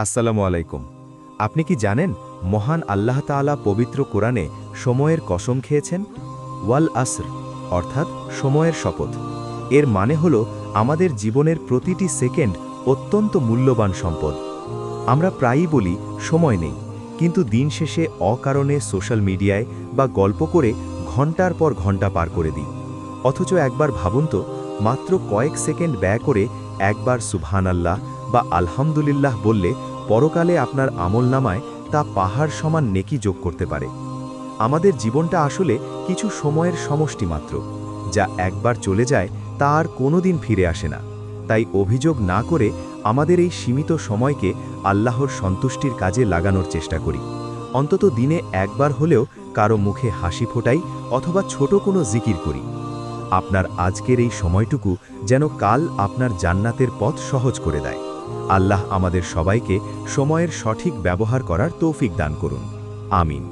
আসসালামু আলাইকুম। আপনি কি জানেন মহান আল্লাহ তাআলা পবিত্র কোরআনে সময়ের কসম খেয়েছেন? ওয়াল আসর অর্থাৎ সময়ের শপথ। এর মানে হল আমাদের জীবনের প্রতিটি সেকেন্ড অত্যন্ত মূল্যবান সম্পদ। আমরা প্রায়ই বলি সময় নেই, কিন্তু দিন শেষে অকারণে সোশ্যাল মিডিয়ায় বা গল্প করে ঘন্টার পর ঘন্টা পার করে দিই। অথচ একবার ভাবুন তো, মাত্র কয়েক সেকেন্ড ব্যয় করে একবার সুবহানাল্লাহ বা আলহামদুলিল্লাহ বললে পরকালে আপনার আমলনামায় তা পাহাড় সমান নেকি যোগ করতে পারে। আমাদের জীবনটা আসলে কিছু সময়ের সমষ্টি মাত্র, যা একবার চলে যায় তা আর কোনোদিন ফিরে আসে না। তাই অভিযোগ না করে আমাদের এই সীমিত সময়কে আল্লাহর সন্তুষ্টির কাজে লাগানোর চেষ্টা করি। অন্তত দিনে একবার হলেও কারো মুখে হাসি ফোটাই অথবা ছোট কোনো জিকির করি। আপনার আজকের এই সময়টুকু যেন কাল আপনার জান্নাতের পথ সহজ করে দেয়। আল্লাহ আমাদের সবাইকে সময়ের সঠিক ব্যবহার করার তৌফিক দান করুন। আমিন।